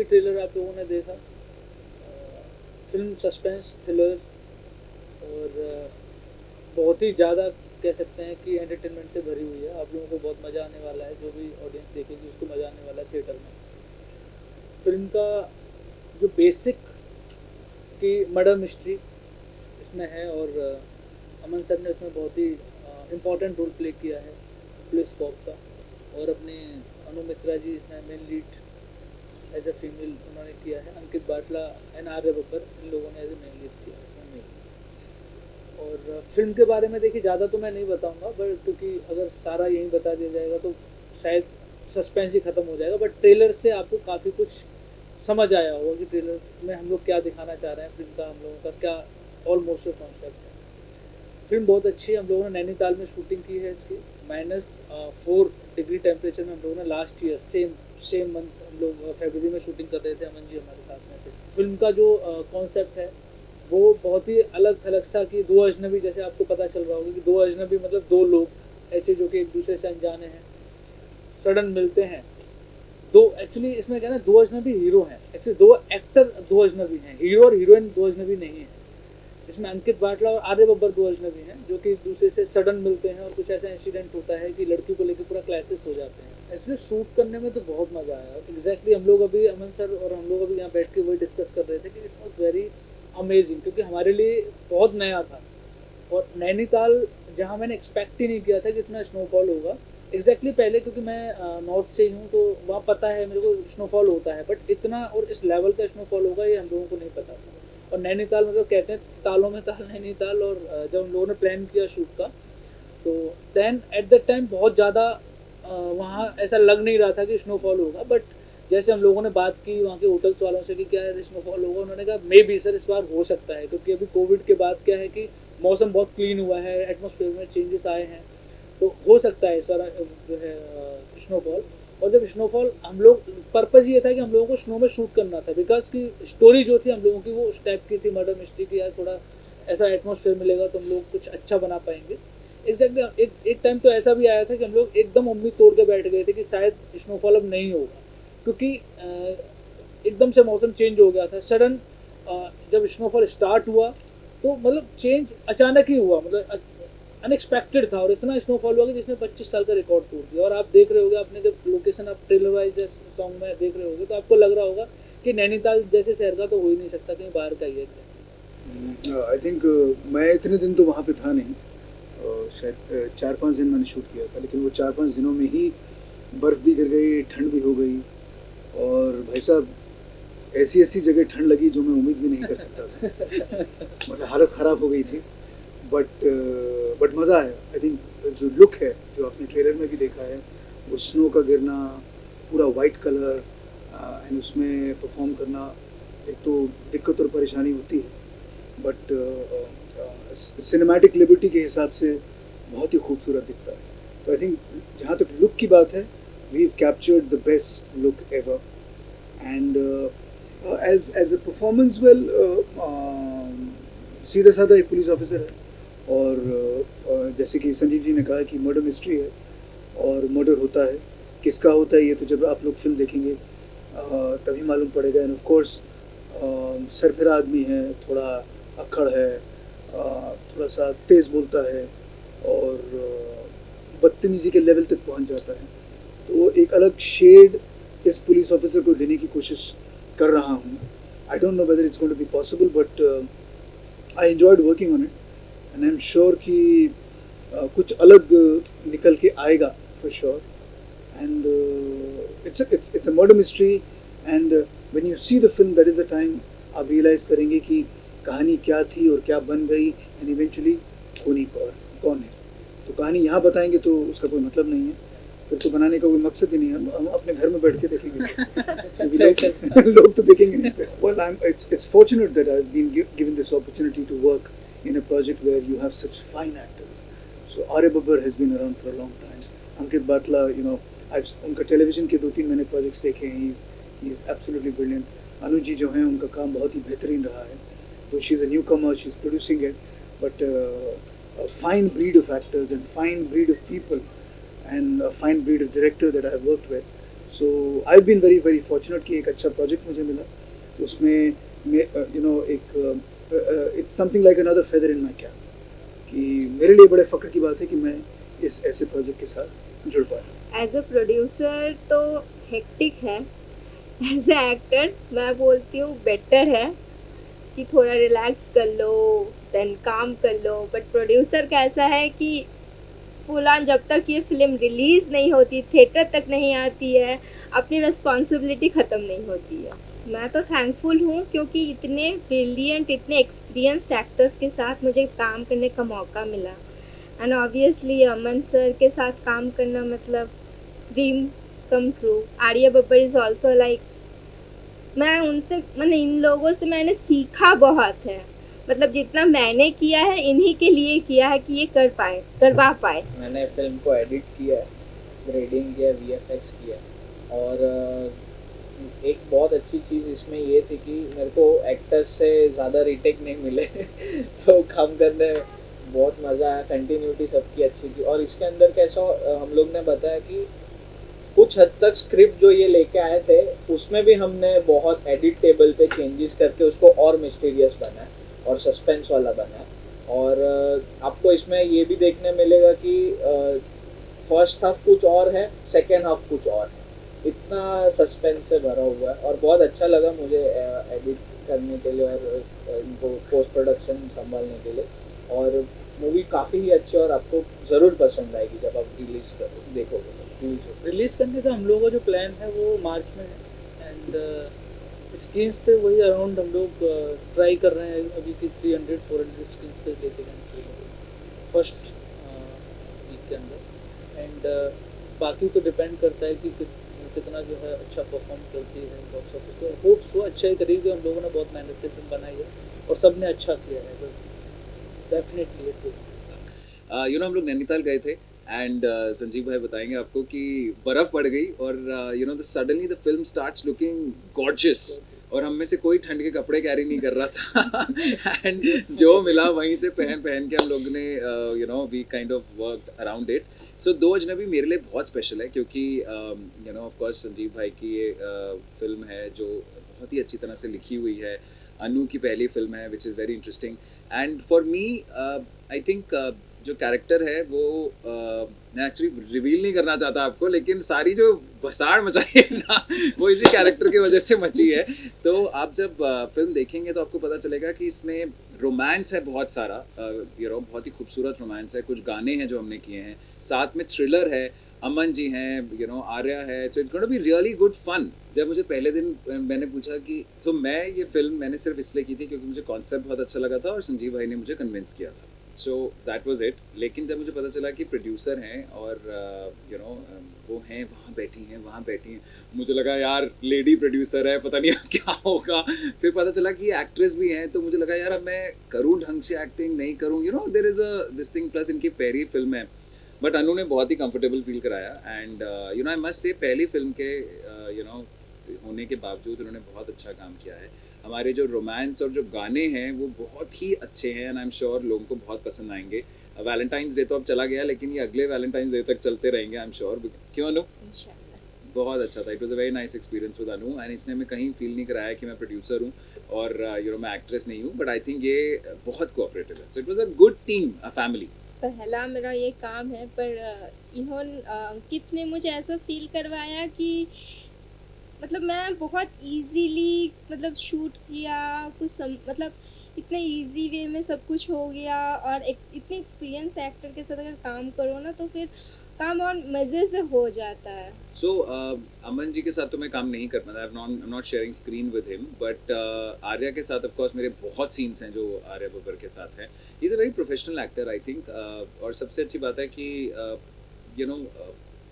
Trailer आप लोगों ने देखा। फिल्म सस्पेंस थ्रिलर और बहुत ही ज़्यादा कह सकते हैं कि एंटरटेनमेंट से भरी हुई है। आप लोगों को बहुत मज़ा आने वाला है, जो भी ऑडियंस देखेगी उसको मज़ा आने वाला है थिएटर में। फिल्म का जो बेसिक की मर्डर मिस्ट्री इसमें है और अमन सर ने उसमें बहुत ही इम्पोर्टेंट रोल प्ले किया है पुलिस कॉप का। और अपने अनु मित्रा जी इसमें main lead as a female उन्होंने किया है। अंकित बाटला एंड आर्य बब्बर इन लोगों ने एज ए मेन लीड किया इसमें मेल। और फिल्म के बारे में देखिए ज़्यादा तो मैं नहीं बताऊंगा, बट क्योंकि अगर सारा यही बता दिया जाएगा तो शायद सस्पेंस ही ख़त्म हो जाएगा। बट ट्रेलर से आपको काफ़ी कुछ समझ आया होगा कि ट्रेलर में हम लोग क्या दिखाना चाह रहे हैं, फिल्म का हम लोगों का क्या ऑलमोस्ट कॉन्सेप्ट है। फिल्म बहुत अच्छी है। हम लोगों ने नैनीताल में शूटिंग की है इसकी। -4 डिग्री टेम्परेचर में हम लोगों ने लास्ट ईयर सेम मंथ हम लोग फरवरी में शूटिंग कर रहे थे। अमन जी हमारे साथ में थे। फिल्म का जो कॉन्सेप्ट है वो बहुत ही अलग थलग सा कि दो अजनबी, जैसे आपको पता चल रहा होगा कि दो अजनबी मतलब दो लोग ऐसे जो कि एक दूसरे से अनजाने हैं, सडन मिलते हैं। दो एक्चुअली इसमें क्या है ना, दो अजनबी हीरो हैं, एक्चुअली दो एक्टर दो अजनबी हैं, हीरो और हीरोइन दो अजनबी नहीं है। इसमें अंकित बाटला और आर्य बब्बर दो अजनबी हैं जो कि एक दूसरे से सडन मिलते हैं और कुछ ऐसा इंसिडेंट होता है कि लड़की को लेकर पूरा क्लाइसिस हो जाते हैं। एक्चुअली शूट करने में तो बहुत मज़ा आया। एग्जैक्टली हम लोग अभी अमन सर और हम लोग अभी यहाँ बैठ के वही डिस्कस कर रहे थे कि इट वॉज वेरी अमेजिंग, क्योंकि हमारे लिए बहुत नया था। और नैनीताल जहाँ मैंने एक्सपेक्ट ही नहीं किया था कि इतना स्नोफॉल होगा। एग्जैक्टली पहले क्योंकि मैं नॉर्थ से ही हूँ तो वहाँ पता है मेरे को स्नोफॉल होता है, बट इतना और इस लेवल का स्नोफॉल होगा ये हम लोगों को नहीं पता था। और नैनीताल मतलब कहते हैं तालों में ताल नैनीताल। और जब हम लोगों ने प्लान किया शूट का तो दैन एट द टाइम बहुत ज़्यादा वहाँ ऐसा लग नहीं रहा था कि स्नोफॉल होगा। बट जैसे हम लोगों ने बात की वहाँ के होटल्स वालों से कि क्या स्नोफॉल होगा, उन्होंने कहा मे बी सर इस बार हो सकता है, क्योंकि अभी कोविड के बाद क्या है कि मौसम बहुत क्लीन हुआ है, एटमॉस्फेयर में चेंजेस आए हैं, तो हो सकता है इस बार जो है स्नोफॉल। और जब स्नोफॉल हम लोग पर्पज़ ये था कि हम लोगों को स्नो में शूट करना था, बिकॉज की स्टोरी जो थी हम लोगों की वो उस टाइप की थी मर्डर मिस्ट्री की, यार थोड़ा ऐसा एटमॉस्फेयर मिलेगा तो हम लोग कुछ अच्छा बना पाएंगे। एग्जैक्टली एक टाइम तो ऐसा भी आया था कि हम लोग एकदम उम्मीद तोड़ के बैठ गए थे कि शायद स्नोफॉल अब नहीं होगा, क्योंकि एकदम से मौसम चेंज हो गया था सडन। जब स्नोफॉल स्टार्ट हुआ तो मतलब चेंज अचानक ही हुआ, मतलब अनएक्सपेक्टेड था। और इतना स्नोफॉल हुआ कि जिसने 25 साल का रिकॉर्ड तोड़ दिया। और आप देख रहे होगे, आपने जब लोकेशन आप ट्रेलर वाइज सॉन्ग में देख रहे होगे तो आपको लग रहा होगा कि नैनीताल जैसे शहर का तो हो ही नहीं सकता, कहीं बाहर का ही है एग्जैक्टली। आई थिंक मैं इतने दिन तो वहाँ पे था नहीं, शायद 4-5 दिन मैंने शूट किया था, लेकिन वो 4-5 दिनों में ही बर्फ़ भी गिर गई, ठंड भी हो गई। और भाई साहब ऐसी ऐसी जगह ठंड लगी जो मैं उम्मीद भी नहीं कर सकता था। मतलब हालत ख़राब हो गई थी। बट मज़ा आया। आई थिंक जो लुक है जो आपने ट्रेलर में भी देखा है, वो स्नो का गिरना, पूरा वाइट कलर एंड उसमें परफॉर्म करना, एक तो दिक्कत और परेशानी होती है, बट सिनेमैटिक लिबर्टी के हिसाब से बहुत ही खूबसूरत दिखता है। तो आई थिंक जहाँ तक लुक की बात है, we have captured the best look ever. And as a performance, well सीधा साधा एक पुलिस ऑफिसर है। और जैसे कि संजीव जी ने कहा कि मर्डर मिस्ट्री है और मर्डर होता है, किसका होता है ये तो जब आप लोग फिल्म देखेंगे तभी मालूम पड़ेगा। एंड ऑफ कोर्स सरफिरा आदमी है, थोड़ा अक्खड़ है, थोड़ा सा तेज़ बोलता है और बदतमीज़ी के लेवल तक पहुंच जाता है। तो एक अलग शेड इस पुलिस ऑफिसर को देने की कोशिश कर रहा हूँ। I don't know whether it's going to be possible, but I enjoyed working on it and I am sure कि कुछ अलग निकल के आएगा for sure. And it's a murder mystery and when you see the film that is the time आप realise करेंगे कि कहानी क्या थी और क्या बन गई एंड इवेंचुअली धोनी कौन है। तो कहानी यहाँ बताएंगे तो उसका कोई मतलब नहीं है, फिर तो बनाने का कोई मकसद ही नहीं है। हम अपने घर में बैठ के देखेंगे। लोग तो देखेंगे नहीं। Well, it's fortunate that I've been given this opportunity to work in a project where you have such fine actors. So Arya Babbar has been around for a long time. Ankit Batla, उनका television के 2-3 मैंने projects देखे हैं। He is absolutely brilliant. Anu ji जो हैं उनका काम बहुत ही बेहतरीन रहा है। So she's a newcomer, she's producing it, but a fine breed of actors and fine breed of people and a fine breed of director that I've worked with. So I been very very fortunate कि एक अच्छा project मुझे मिला उसमें you know एक it's something like another feather in my cap कि मेरे लिए बड़े फ़ख्र की बात है कि मैं इस ऐसे प्रोजेक्ट के साथ जुड़ पाया। एज अ प्रोड्यूसर तो हेक्टिक है, एज अ एक्टर मैं बोलती हूँ बेटर है कि थोड़ा रिलैक्स कर लो देन काम कर लो। बट प्रोड्यूसर का ऐसा है कि फुल ऑन जब तक ये फिल्म रिलीज़ नहीं होती, थिएटर तक नहीं आती है, अपनी रिस्पॉन्सिबिलिटी ख़त्म नहीं होती है। मैं तो थैंकफुल हूँ क्योंकि इतने ब्रिलियंट, इतने एक्सपीरियंस्ड एक्टर्स के साथ मुझे काम करने का मौका मिला। एंड ऑब्वियसली अमन सर के साथ काम करना मतलब dream come true. Arya Babbar is also like, मैंने इन लोगों से मैंने सीखा बहुत है। मतलब जितना मैंने किया है इन्हीं के लिए किया है कि ये करवा पाए। मैंने फिल्म को एडिट किया है, ग्रेडिंग किया, वीएफएक्स किया, और एक बहुत अच्छी चीज़ इसमें ये थी कि मेरे को एक्टर्स से ज़्यादा रीटेक नहीं मिले तो काम करने में बहुत मज़ा आया। कंटिन्यूटी सबकी अच्छी थी, और इसके अंदर कैसा हम लोग ने बताया कि कुछ हद तक स्क्रिप्ट जो ये लेके आए थे उसमें भी हमने बहुत एडिट टेबल पे चेंजेस करके उसको और मिस्टीरियस बनाया और सस्पेंस वाला बनाया। और आपको इसमें ये भी देखने मिलेगा कि फर्स्ट हाफ कुछ और है, सेकेंड हाफ कुछ और है, इतना सस्पेंस से भरा हुआ है। और बहुत अच्छा लगा मुझे एडिट करने के लिए और इनको पोस्ट प्रोडक्शन संभालने के लिए। और मूवी काफ़ी ही अच्छी, और आपको ज़रूर पसंद आएगी जब आप रिलीज देखोगे। रिलीज़ करने का हम लोगों का जो प्लान है वो मार्च में है, एंड स्क्रीन्स पे वही अराउंड हम लोग ट्राई कर रहे हैं अभी कि 300-400 स्क्रीन्स पे लेके जाएंगे फर्स्ट वीक के अंदर। एंड बाकी तो डिपेंड करता है कि कितना जो है अच्छा परफॉर्म करती है बॉक्स ऑफिस पे। होप सो अच्छा ही करेगी, हम लोगों ने बहुत मेहनत से फिल्म बनाई है और सब ने अच्छा किया है, डेफिनेटली इट विल। हम लोग नैनीताल गए थे एंड संजीव भाई बताएंगे आपको कि बर्फ़ पड़ गई और suddenly the film starts looking gorgeous, और हम में से कोई ठंड के कपड़े कैरी नहीं कर रहा था एंड जो मिला वहीं से पहन के हम लोग ने we kind of work around it. So दो अजनबी मेरे लिए बहुत स्पेशल है क्योंकि ऑफ कोर्स संजीव भाई की ये फिल्म है जो बहुत ही अच्छी तरह से लिखी हुई है। अनु की पहली फिल्म है विच is very interesting, and for me I think जो कैरेक्टर है वो मैं एक्चुअली रिवील नहीं करना चाहता आपको, लेकिन सारी जो बसाड़ मचाई है ना वो इसी कैरेक्टर की वजह से मची है। तो आप जब फिल्म देखेंगे तो आपको पता चलेगा कि इसमें रोमांस है बहुत सारा, बहुत ही खूबसूरत रोमांस है, कुछ गाने हैं जो हमने किए हैं, साथ में थ्रिलर है, अमन जी हैं, आर्या है, तो it's going to be really good fun. जब मुझे पहले दिन मैंने पूछा कि मैं ये फिल्म मैंने सिर्फ इसलिए की थी क्योंकि मुझे कॉन्सेप्ट बहुत अच्छा लगा था और संजीव भाई ने मुझे कन्विंस किया था, सो दैट वाज इट। लेकिन जब मुझे पता चला कि प्रोड्यूसर हैं और वो हैं वहाँ बैठी हैं, मुझे लगा यार लेडी प्रोड्यूसर है, पता नहीं क्या होगा। फिर पता चला कि ये एक्ट्रेस भी हैं, तो मुझे लगा यार अब मैं करूँ ढंग से एक्टिंग नहीं करूँ, there is a this thing. Plus इनकी पहली फिल्म है, बट अनु ने बहुत ही कंफर्टेबल फील कराया एंड आई मस्ट से पहली फिल्म के होने के बावजूद उन्होंने बहुत अच्छा काम किया है। हमारे जो रोमांस और जो गाने हैं वो बहुत ही अच्छे हैं एंड आई एम श्योर लोगों को बहुत पसंद आएंगे। वैलेंटाइंस डे तो अब चला गया, लेकिन ये अगले वैलेंटाइंस डे तक चलते रहेंगे आई एम श्योर। क्यों अनु? बहुत अच्छा था, it was a very nice experience with Anu, and इसने हमें कहीं फील नहीं कराया कि मैं प्रोड्यूसर हूँ और मैं एक्ट्रेस नहीं हूँ, बट आई थिंक ये बहुत कोऑपरेटिव है। So it was a good team, a family. पहला मेरा ये काम है, पर अंकित ने मुझे ऐसा फील करवाया कि मतलब मैं बहुत इजीली मतलब शूट किया मतलब इतने इजी वे में सब कुछ हो गया। और इतने एक्सपीरियंस एक्टर के साथ अगर काम करो ना तो फिर काम और मज़े से हो जाता है। सो अमन जी के साथ तो मैं काम नहीं कर पाता, I am not sharing screen with him, but Arya के साथ ऑफ कोर्स मेरे बहुत सीन्स हैं जो आर्या बब्बर के साथ हैं। He is a very professional actor I think, और सबसे अच्छी बात है कि there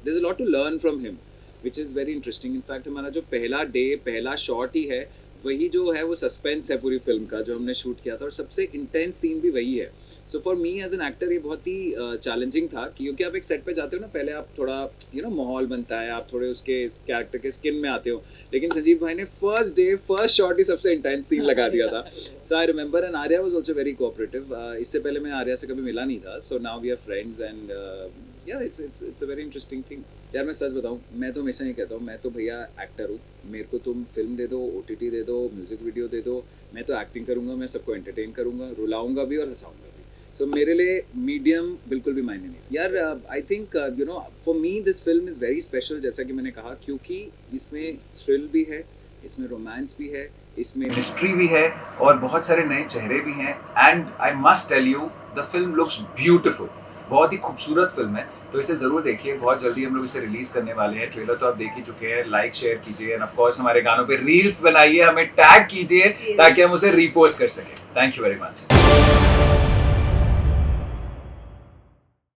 is a lot to learn from him which is very interesting. In fact हमारा जो पहला शॉट ही है वही जो है वो सस्पेंस है पूरी फिल्म का जो हमने शूट किया था, और सबसे इंटेंस सीन भी वही है। So for me as an actor ये बहुत ही चैलेंजिंग था, क्योंकि आप एक सेट पे जाते हो ना, पहले आप थोड़ा माहौल बनता है, आप थोड़े उसके कैरेक्टर के स्किन में आते हो, लेकिन संजीव भाई ने फर्स्ट डे फर्स्ट शॉट ही सबसे इंटेंस सीन लगा दिया था. So I remember, and Arya was also very cooperative. इससे पहले मैं आर्या से कभी मिला नहीं था, so now we are friends and yeah it's a very interesting thing. यार मैं सच बताऊं, मैं तो हमेशा ये कहता हूँ, मैं तो भैया एक्टर हूँ, मेरे को तुम फिल्म दे दो, OTT दे दो, म्यूजिक वीडियो दे दो, मैं तो एक्टिंग करूँगा, मैं सबको एंटरटेन करूँगा, रुलाऊंगा भी और हंसाऊंगा भी. सो मेरे लिए मीडियम बिल्कुल भी मायने नहीं. यार I think for me this film is very special, जैसा कि मैंने कहा, क्योंकि इसमें थ्रिल भी है, इसमें रोमांस भी है, इसमें मिस्ट्री भी है, और बहुत सारे नए चेहरे भी हैं. And I must tell you, the film looks beautiful. बहुत ही खूबसूरत फिल्म है, तो इसे ज़रूर देखिए. बहुत जल्दी हम लोग इसे रिलीज़ करने वाले हैं. ट्रेलर तो आप देख ही चुके हैं. लाइक शेयर कीजिए, एंड ऑफ कोर्स हमारे गानों पे रील्स बनाइए, हमें टैग कीजिए ताकि हम उसे रीपोस्ट कर सकें. Thank you very much.